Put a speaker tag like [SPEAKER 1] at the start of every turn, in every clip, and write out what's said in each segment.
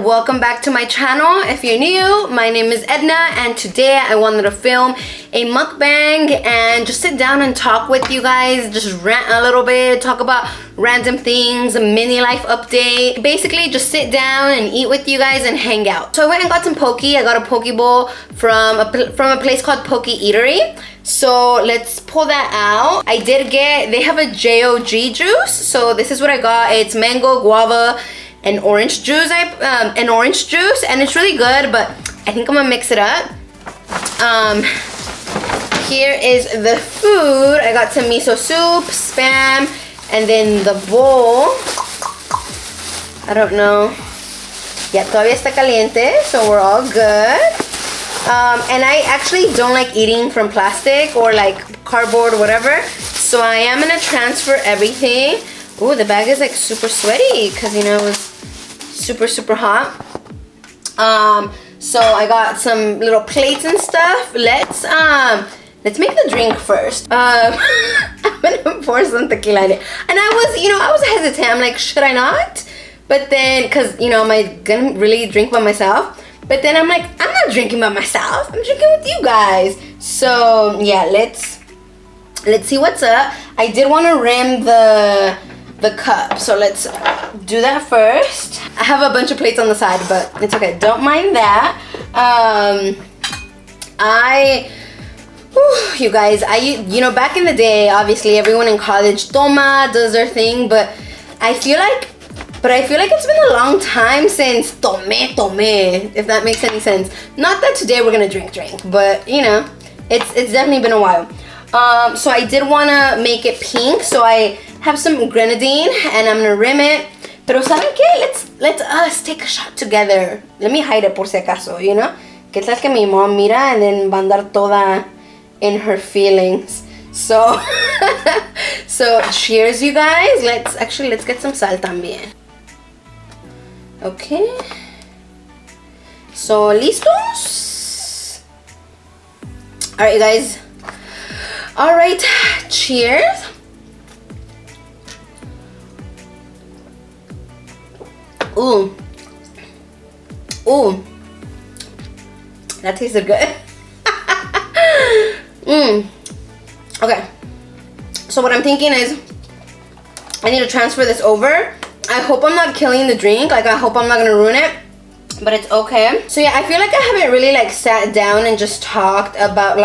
[SPEAKER 1] welcome back to my channel. If you're new, my name is Edna and today I wanted to film a mukbang and just sit down and talk with you guys, just rant a little bit, talk about random things, a mini life update. Basically just sit down and eat with you guys and hang out. So I went and got some poke. I got a Pokebowl from a place called Poke Eatery. So let's pull that out. I did get, they have a JOG juice. So this is what I got. It's mango, guava, and orange juice. And it's really good, but I think I'm gonna mix it up. Here is the food. I got some miso soup, spam, and then the bowl. I don't know. Yeah, todavía está caliente, so we're all good. And I actually don't like eating from plastic or like cardboard or whatever. So I am gonna transfer everything. Ooh, the bag is like super sweaty because, you know, it was super hot. So I got some little plates and stuff. Let's make the drink first. I'm gonna pour some tequila in it. And I was hesitant. I'm like, should I not? But then, cause am I gonna really drink by myself? But then I'm like, I'm not drinking by myself. I'm drinking with you guys. So yeah, let's see what's up. I did want to rim the cup, so let's do that first. I have a bunch of plates on the side, but it's okay. Don't mind that. You guys, back in the day, obviously everyone in college does their thing, but I feel like it's been a long time since tome, if that makes any sense. Not that today we're gonna drink, but it's definitely been a while. So I did wanna make it pink, so I have some grenadine and I'm gonna rim it. Pero ¿saben qué? Let's us take a shot together. Let me hide it por si acaso, ¿Qué tal que mi mom mira and then va a andar toda in her feelings? So, so cheers, you guys. Let's get some sal también. Okay. So, listos? Alright, guys. Alright, cheers. Ooh. Ooh. That tasted good. Okay. So what I'm thinking is I need to transfer this over. I hope I'm not killing the drink. Like, I hope I'm not gonna ruin it. But it's okay. So yeah, I feel like I haven't really sat down and just talked about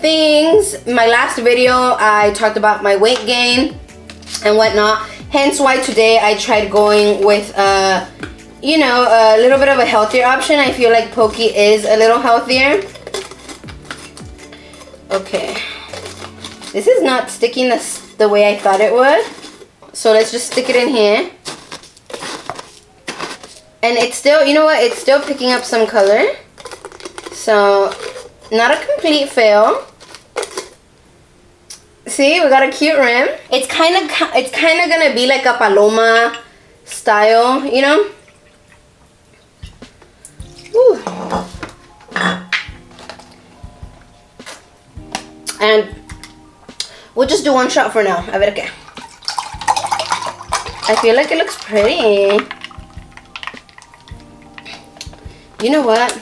[SPEAKER 1] things. My last video, I talked about my weight gain and whatnot. Hence why today I tried going with a little bit of a healthier option. I feel like Poke is a little healthier. Okay. This is not sticking the way I thought it would. So let's just stick it in here. And it's still, it's still picking up some color. So, not a complete fail. See, we got a cute rim. It's kind of gonna be like a paloma style, Ooh. And we'll just do one shot for now. A ver qué. I feel like it looks pretty. You know what?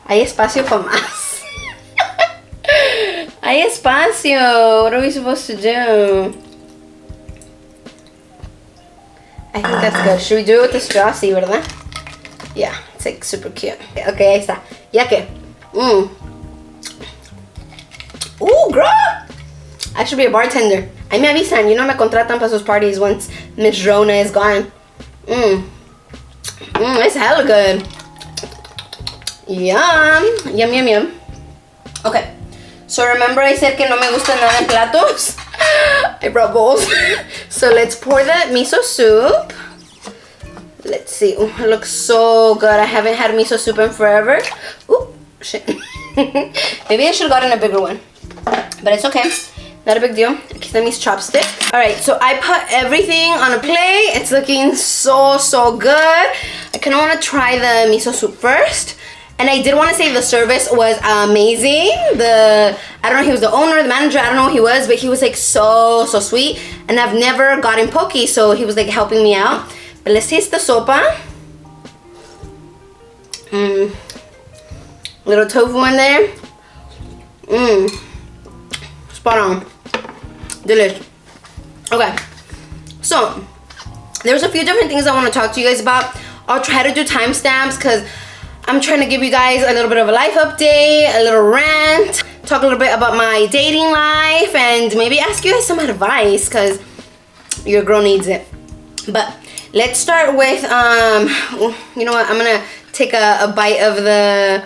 [SPEAKER 1] Hay espacio para más. Hay espacio. What are we supposed to do? I think that's good. Should we do it with the straw? Sí, ¿verdad? Yeah, it's super cute. Okay, ahí está. Ya que. Ooh, girl! I should be a bartender. Ahí me avisan. Me contratan para sus parties once Miss Rona is gone. It's hella good. Yum. Okay. So remember I said que no me gusta nada en platos? I brought bowls. So let's pour the miso soup. Let's see. Ooh, it looks so good. I haven't had miso soup in forever. Ooh, shit. Maybe I should have gotten a bigger one. But it's okay. Not a big deal. Aquí están mis chopsticks. Alright, so I put everything on a plate. It's looking so good. I kind of want to try the miso soup first. And I did want to say the service was amazing. I don't know if he was the owner, the manager, I don't know who he was, but he was so sweet. And I've never gotten poke, so he was helping me out. But let's taste the sopa. Little tofu in there. Spot on. Delish. Okay. So, there's a few different things I want to talk to you guys about. I'll try to do timestamps because I'm trying to give you guys a little bit of a life update, a little rant, talk a little bit about my dating life, and maybe ask you guys some advice because your girl needs it. But let's start with, you know what, I'm gonna take a bite of the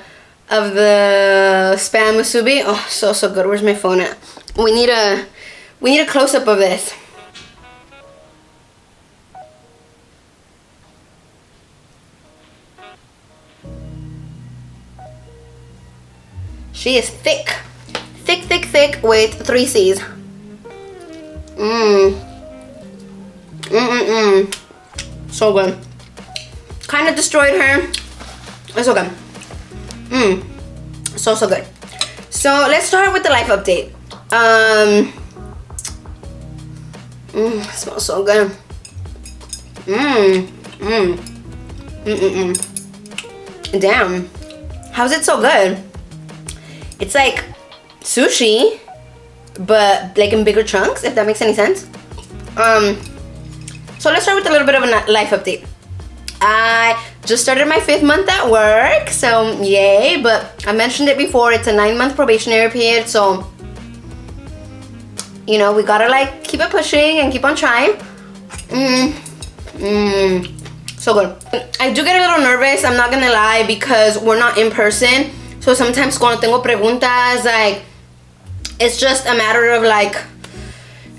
[SPEAKER 1] spam musubi. Oh, so good. Where's my phone at? We need a close-up of this. She is thick with 3 C's. So good. Kind of destroyed her. It's so good. So good. So let's start with the life update. It smells so good. Damn. How's it so good? It's like sushi, but like in bigger chunks, if that makes any sense. So let's start with a little bit of a life update. I just started my 5th month at work, so yay, but I mentioned it before, it's a 9-month probationary period, so you know, we gotta like keep it pushing and keep on trying. So good. I do get a little nervous, I'm not gonna lie, because we're not in person. So sometimes cuando tengo preguntas, like, it's just a matter of like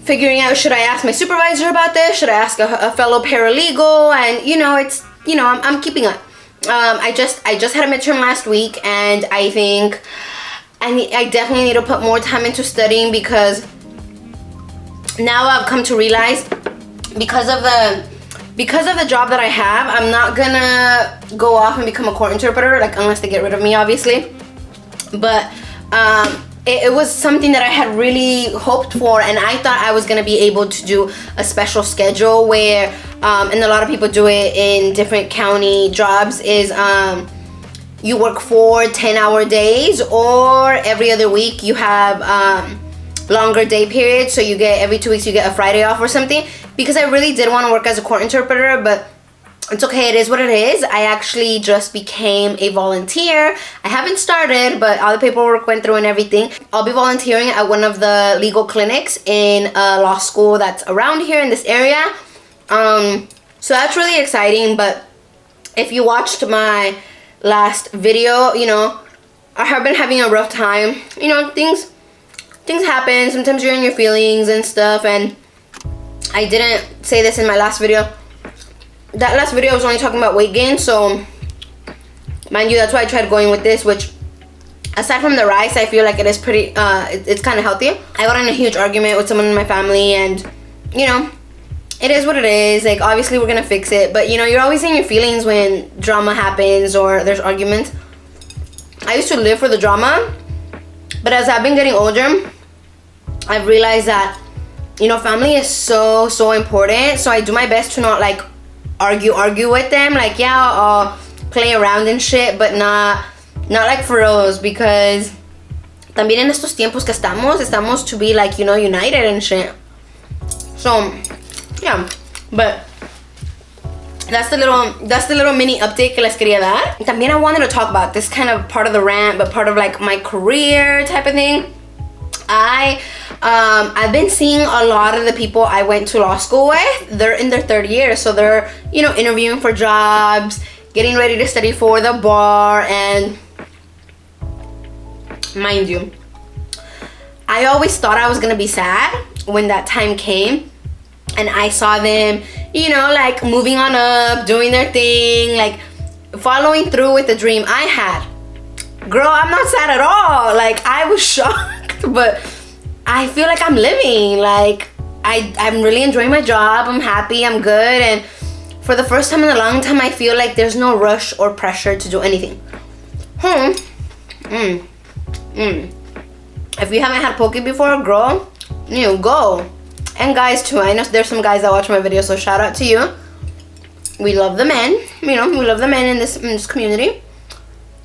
[SPEAKER 1] figuring out, should I ask my supervisor about this? Should I ask a fellow paralegal? And you know, it's, you know, I'm keeping up. I just had a midterm last week, and I think I definitely need to put more time into studying, because now I've come to realize, because of the job that I have, I'm not gonna go off and become a court interpreter, like, unless they get rid of me, obviously. But it was something that I had really hoped for, and I thought I was gonna be able to do a special schedule where, and a lot of people do it in different county jobs, is you work 4 10-hour days, or every other week you have longer day periods, so you get every 2 weeks you get a Friday off or something. Because I really did want to work as a court interpreter, but it's okay, it is what it is. I actually just became a volunteer. I haven't started, but all the paperwork went through and everything. I'll be volunteering at one of the legal clinics in a law school that's around here in this area. So that's really exciting. But if you watched my last video, you know, I have been having a rough time. You know, things happen. Sometimes you're in your feelings and stuff, and I didn't say this in my last video. That last video I was only talking about weight gain, so mind you, that's why I tried going with this, which aside from the rice, I feel like it is pretty, it's kind of healthy. I got in a huge argument with someone in my family, and you know, it is what it is. Like, obviously we're gonna fix it, but you know, you're always in your feelings when drama happens or there's arguments. I used to live for the drama, but as I've been getting older, I've realized that, you know, family is so important. So I do my best to not like argue with them. Like, yeah, I'll play around and shit, but not like for reals, because también en estos tiempos que estamos to be like, you know, united and shit. So yeah, but that's the little mini update que les quería dar. También I wanted to talk about this, kind of part of the rant, but part of like my career type of thing. I've been seeing a lot of the people I went to law school with, they're in their 3rd year, so they're, you know, interviewing for jobs, getting ready to study for the bar, and mind you, I always thought I was gonna be sad when that time came, and I saw them, you know, like moving on up, doing their thing, like following through with the dream I had. Girl, I'm not sad at all. Like, I was shocked, but I feel like I'm living. Like, I'm really enjoying my job. I'm happy, I'm good, and for the first time in a long time, I feel like there's no rush or pressure to do anything. If you haven't had poke before, girl, you know, go. And guys too, I know there's some guys that watch my videos, so shout out to you. We love the men, you know, we love the men in this community.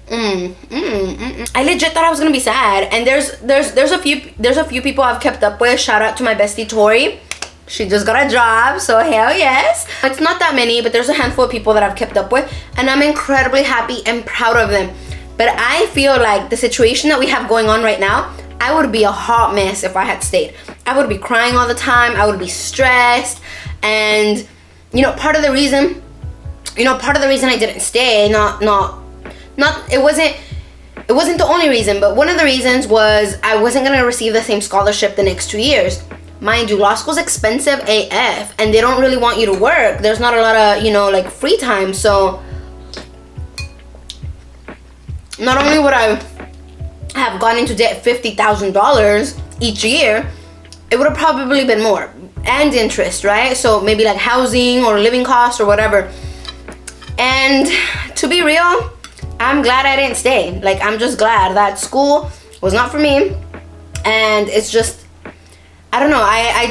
[SPEAKER 1] I legit thought I was gonna be sad. And there's a few people I've kept up with. Shout out to my bestie Tori. She just got a job, so hell yes. It's not that many, but there's a handful of people that I've kept up with, and I'm incredibly happy and proud of them. But I feel like the situation that we have going on right now, I would be a hot mess if I had stayed. I would be crying all the time. I would be stressed. And you know, part of the reason I didn't stay, it wasn't the only reason, but one of the reasons was I wasn't gonna receive the same scholarship the next 2 years. Mind you, law school's expensive AF, and they don't really want you to work. There's not a lot of, you know, like free time. So not only would I have gone into debt $50,000 each year, it would have probably been more, and interest, right? So maybe like housing or living costs or whatever. And to be real, I'm glad I didn't stay. Like, I'm just glad that school was not for me. And it's just, I don't know, I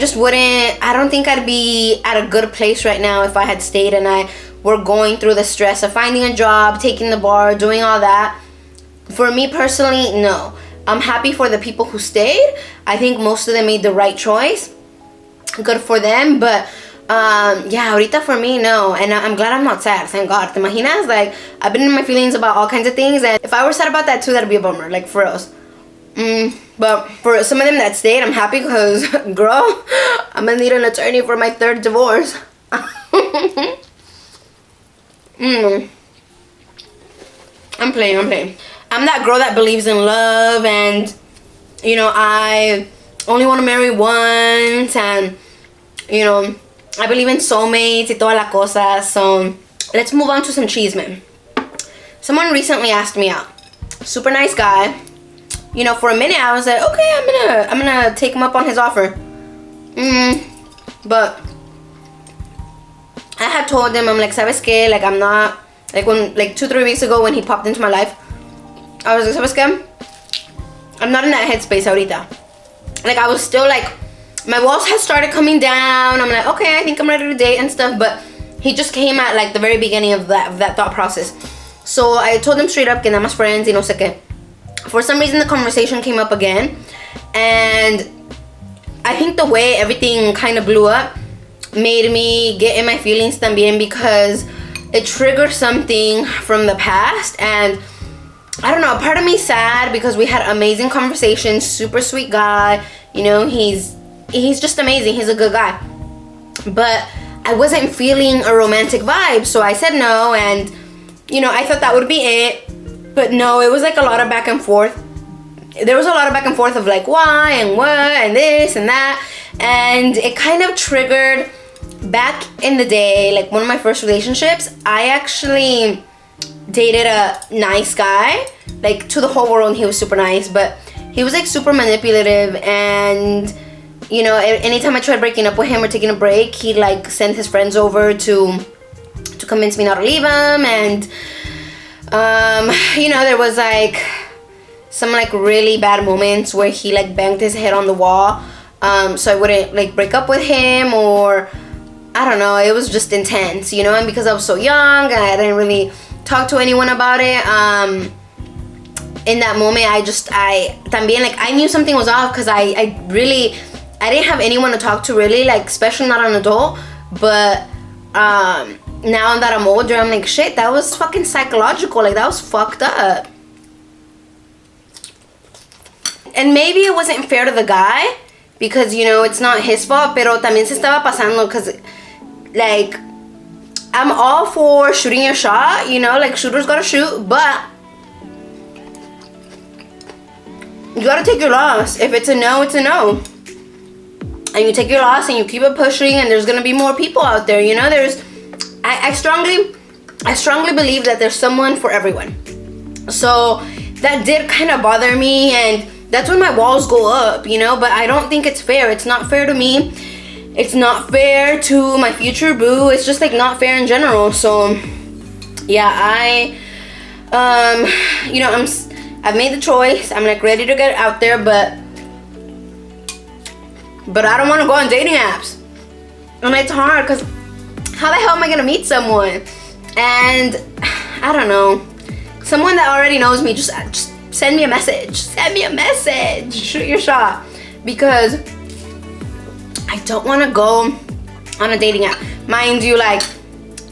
[SPEAKER 1] don't think I'd be at a good place right now if I had stayed and I were going through the stress of finding a job, taking the bar, doing all that. For me personally, no. I'm happy for the people who stayed. I think most of them made the right choice. Good for them, but yeah, ahorita for me, no. And I'm glad I'm not sad, thank God. ¿Te imaginas? Like, I've been in my feelings about all kinds of things, and if I were sad about that too, that'd be a bummer, like, for reals. But for some of them that stayed, I'm happy because, girl, I'm gonna need an attorney for my 3rd divorce. I'm playing. I'm that girl that believes in love, and, you know, I only want to marry once, and, you know, I believe in soulmates y toda la cosa. So let's move on to some chisme. Someone recently asked me out. Super nice guy. You know, for a minute I was like, okay, I'm gonna take him up on his offer. But I had told him, I'm like, ¿sabes qué? Like, I'm not, like, when, like 2-3 weeks ago when he popped into my life, I was like, ¿sabes qué? I'm not in that headspace ahorita. Like, I was still like, my walls had started coming down. I'm like, okay, I think I'm ready to date and stuff. But he just came at like the very beginning of that thought process. So I told him straight up que nada más friends y no sé qué. For some reason the conversation came up again. And I think the way everything kind of blew up made me get in my feelings también, because it triggered something from the past. And I don't know, part of me sad because we had amazing conversations, super sweet guy. You know, he's just amazing. He's a good guy. But I wasn't feeling a romantic vibe, so I said no, and, you know, I thought that would be it. But no, it was like a lot of back and forth. There was a lot of back and forth of like why and what and this and that. And it kind of triggered back in the day, like one of my first relationships, I actually dated a nice guy. Like, to the whole world, he was super nice, but he was like super manipulative. And, you know, anytime I tried breaking up with him or taking a break, he'd like send his friends over to convince me not to leave him. And you know, there was like some like really bad moments where he like banged his head on the wall, so I wouldn't like break up with him, or I don't know, it was just intense, you know. And because I was so young and I didn't really talk to anyone about it, in that moment I también, like, I knew something was off, because I didn't have anyone to talk to really, like, especially not an adult. But now that I'm older, I'm like, shit, that was fucking psychological, like, that was fucked up. And maybe it wasn't fair to the guy, because, you know, it's not his fault, pero también se estaba pasando, because, like, I'm all for shooting your shot, you know, like, shooters gotta shoot, but you gotta take your loss. If it's a no, it's a no. And you take your loss and you keep it pushing, and there's gonna be more people out there, you know. I strongly believe that there's someone for everyone. So that did kind of bother me, and that's when my walls go up, you know. But I don't think it's fair. It's not fair to me. It's not fair to my future boo. It's just like not fair in general. So yeah, you know, I've made the choice. I'm like ready to get out there, but I don't want to go on dating apps. And it's hard, because how the hell am I gonna meet someone? And I don't know. someone that already knows me, just send me a message. Send me a message. Shoot your shot. Because I don't want to go on a dating app. Mind you, like,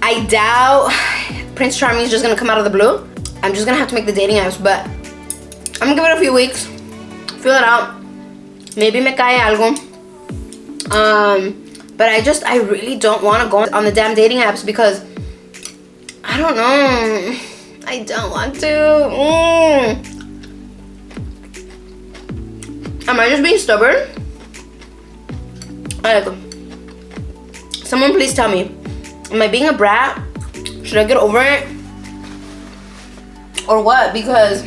[SPEAKER 1] I doubt Prince Charming is just going to come out of the blue. I'm just going to have to make the dating apps. But I'm going to give it a few weeks. Feel it out. Maybe me cae algo. But I really don't want to go on the damn dating apps because I don't know. I don't want to. Am I just being stubborn? Like, someone please tell me. Am I being a brat? Should I get over it? Or what? Because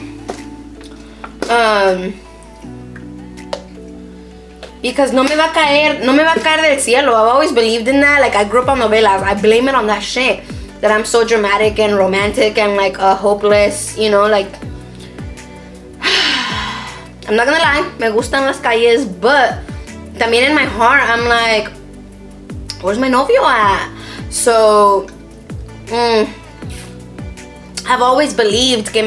[SPEAKER 1] no me va a caer del cielo. I've always believed in that. Like, I grew up on novelas. I blame it on that shit. That I'm so dramatic and romantic and like hopeless, you know, like. I'm not gonna lie, me gustan las calles, but también in my heart, I'm like, where's my novio at? So, I've always believed que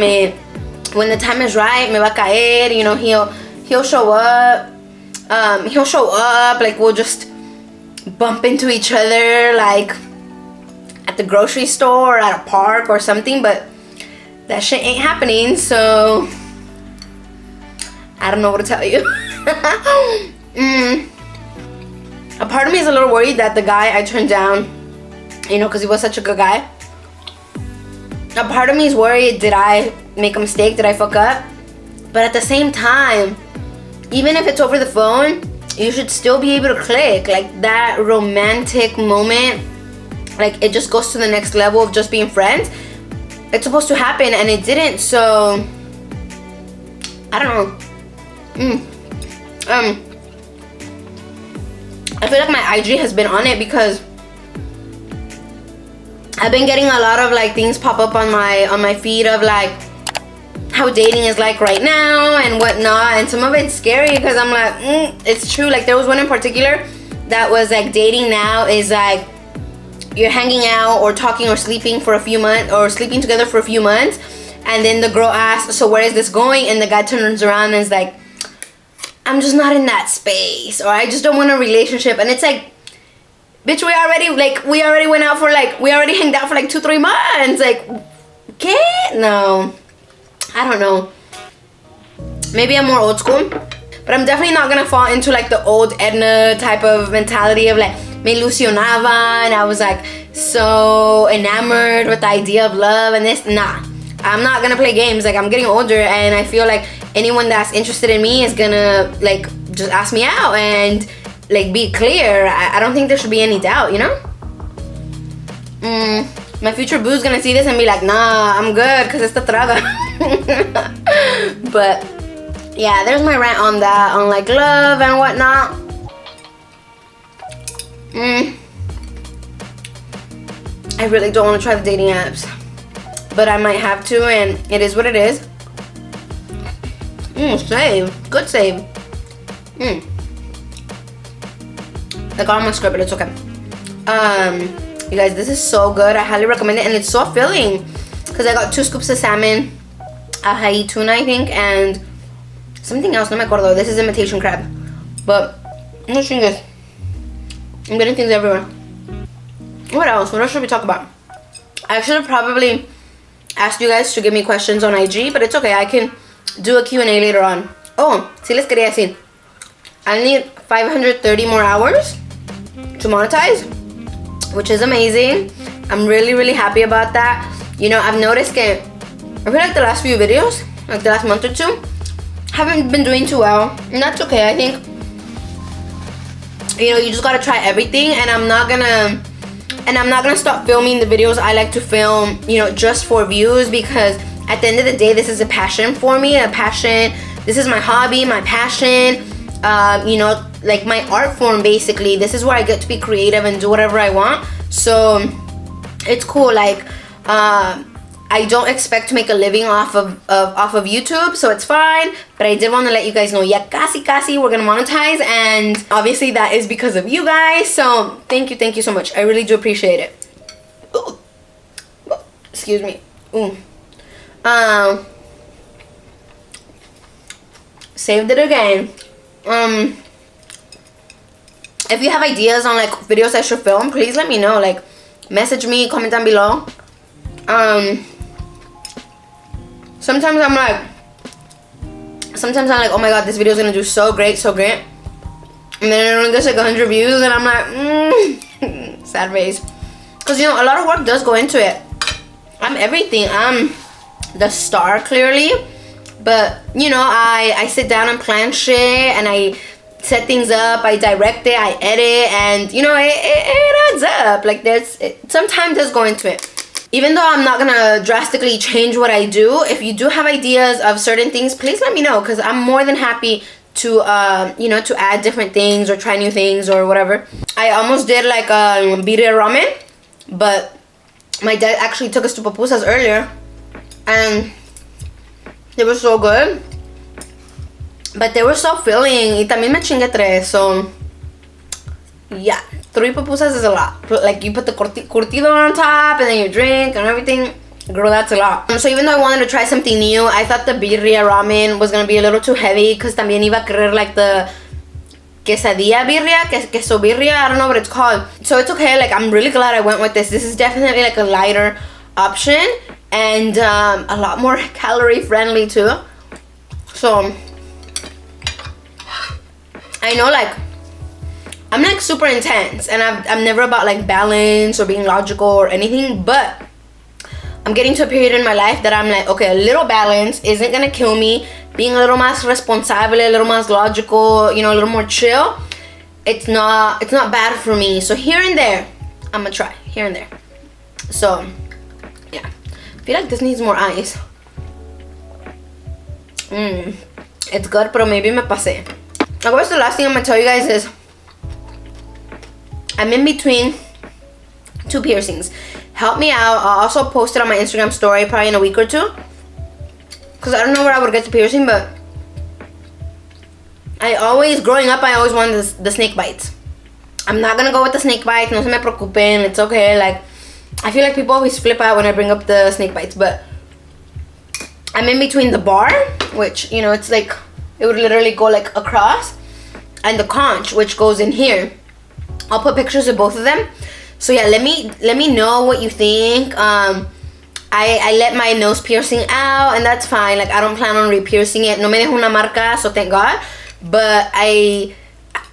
[SPEAKER 1] when the time is right, me va a caer, you know, he'll show up. He'll show up, like, we'll just bump into each other, like, at the grocery store or at a park or something, but that shit ain't happening, so I don't know what to tell you. A part of me is a little worried that the guy I turned down, you know, because he was such a good guy. A part of me is worried, did I make a mistake? Did I fuck up? But at the same time, even if it's over the phone, you should still be able to click. Like, that romantic moment, like, it just goes to the next level of just being friends. It's supposed to happen and it didn't, so I don't know. I feel like my IG has been on it because I've been getting a lot of like things pop up on my feed of like how dating is like right now and whatnot, and some of it's scary because I'm like, it's true. Like, there was one in particular that was like, dating now is like you're hanging out or talking or sleeping for a few months or sleeping together for a few months, and then the girl asks, so where is this going? And the guy turns around and is like, I'm just not in that space, or I just don't want a relationship. And it's like, bitch, we already went out for like, we already hanged out for like 2-3 months. Like, ¿qué? No, I don't know. Maybe I'm more old school, but I'm definitely not gonna fall into like the old Edna type of mentality of like, me ilusionaba and I was like so enamored with the idea of love and this. Nah, I'm not gonna play games. Like, I'm getting older and I feel like anyone that's interested in me is gonna like just ask me out and like be clear. I don't think there should be any doubt, you know? My future boo's gonna see this and be like, nah, I'm good because it's the traga. But yeah, there's my rant on that, on like love and whatnot. I really don't want to try the dating apps, but I might have to, and it is what it is. Save. Good save. I got on my script, but it's okay. You guys, this is so good. I highly recommend it, and it's so filling because I got 2 scoops of salmon, ají tuna, I think, and something else. No me acuerdo. This is imitation crab, but I'm not seeing this. I'm getting things everywhere. What else? What else should we talk about? I should have probably asked you guys to give me questions on IG, but it's okay. I can do a Q&A later on. Oh, sí les quería decir. I need 530 more hours to monetize, which is amazing. I'm really, really happy about that. You know, I've noticed that I feel like the last few videos, like the last month or two, haven't been doing too well. And that's okay. I think, you know, you just gotta try everything, and I'm not gonna stop filming the videos I like to film, you know, just for views, because at the end of the day, this is a passion for me, a passion. This is my hobby, my passion, you know, like my art form, basically. This is where I get to be creative and do whatever I want. So it's cool. Like, I don't expect to make a living off of YouTube, so it's fine. But I did want to let you guys know, yeah, casi we're gonna monetize, and obviously that is because of you guys. So thank you so much. I really do appreciate it. Ooh. Excuse me. Ooh. Saved it again. If you have ideas on like videos I should film, please let me know. Like, message me, comment down below. Sometimes I'm like, oh my god, this video is gonna do so great, so great. And then it only gets like 100 views, and I'm like, sad face. Because, you know, a lot of work does go into it. I'm everything. I'm the star, clearly. But, you know, I sit down and plan shit, and I set things up, I direct it, I edit, and, you know, it adds up. Like, some time does go into it. Even though I'm not gonna drastically change what I do, if you do have ideas of certain things, please let me know, because I'm more than happy to, you know, to add different things or try new things or whatever. I almost did like birria ramen, but my dad actually took us to pupusas earlier, and they were so good, but they were so filling. Y también me chingué 3, so yeah, 3 pupusas is a lot. Like, you put the curtido on top, and then you drink and everything. Girl, that's a lot. So even though I wanted to try something new, I thought the birria ramen was gonna be a little too heavy, because también iba a querer like the quesadilla birria, queso birria, I don't know what it's called. So it's okay, like, I'm really glad I went with this. This is definitely like a lighter option, and a lot more calorie friendly too. So I know, like, I'm like super intense, and I'm never about like balance or being logical or anything, but I'm getting to a period in my life that I'm like, okay, a little balance isn't gonna kill me. Being a little más responsable, a little más logical, you know, a little more chill, it's not bad for me. So here and there, I'm gonna try here and there. So yeah, I feel like this needs more ice. It's good, pero maybe me pasé. I guess the last thing I'm gonna tell you guys is I'm in between 2 piercings. Help me out. I'll also post it on my Instagram story probably in a week or 2. Because I don't know where I would get the piercing, but growing up, I always wanted the snake bites. I'm not gonna go with the snake bites. No se me preocupen. It's okay. Like, I feel like people always flip out when I bring up the snake bites, but I'm in between the bar, which, you know, it's like, it would literally go like across, and the conch, which goes in here. I'll put pictures of both of them. So yeah, let me know what you think. I let my nose piercing out, and that's fine. Like, I don't plan on re-piercing it. No me dejó una marca, so thank God. But I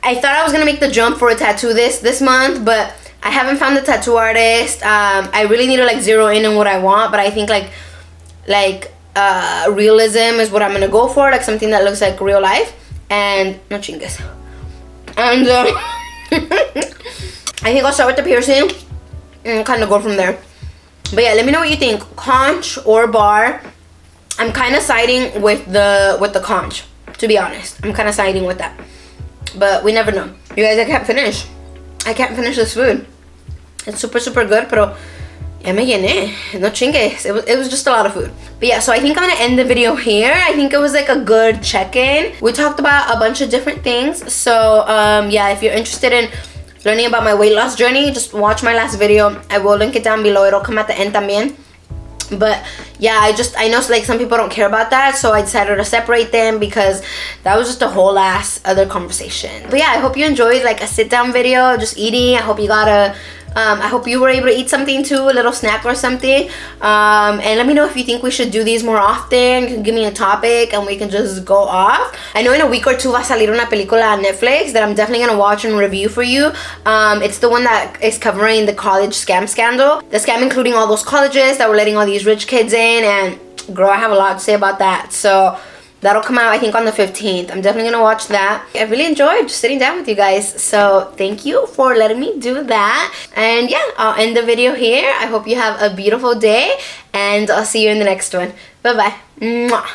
[SPEAKER 1] thought I was gonna make the jump for a tattoo this month, but I haven't found the tattoo artist. I really need to like zero in on what I want, but I think like realism is what I'm gonna go for, like something that looks like real life. And no chingas. And I think I'll start with the piercing and kind of go from there. But yeah, let me know what you think, conch or bar. I'm kind of siding with the conch, to be honest. I'm kind of siding with that, but we never know. You guys, I can't finish this food. It's super good, pero ya me llené. No chingues. It was just a lot of food. But yeah, so I think I'm gonna end the video here. I think it was like a good check-in. We talked about a bunch of different things. So yeah, if you're interested in learning about my weight loss journey, just watch my last video. I will link it down below. It'll come at the end también. But yeah, I know like some people don't care about that, so I decided to separate them because that was just a whole ass other conversation. But yeah, I hope you enjoyed like a sit down video, just eating. I hope you got a I hope you were able to eat something too, a little snack or something. And let me know if you think we should do these more often. You can give me a topic and we can just go off. I know in a week or 2 va a salir una película on Netflix that I'm definitely gonna watch and review for you. It's the one that is covering the college scam scandal. The scam including all those colleges that were letting all these rich kids in, and girl, I have a lot to say about that. So that'll come out, I think, on the 15th. I'm definitely gonna watch that. I really enjoyed just sitting down with you guys. So thank you for letting me do that. And yeah, I'll end the video here. I hope you have a beautiful day, and I'll see you in the next one. Bye-bye. Mwah.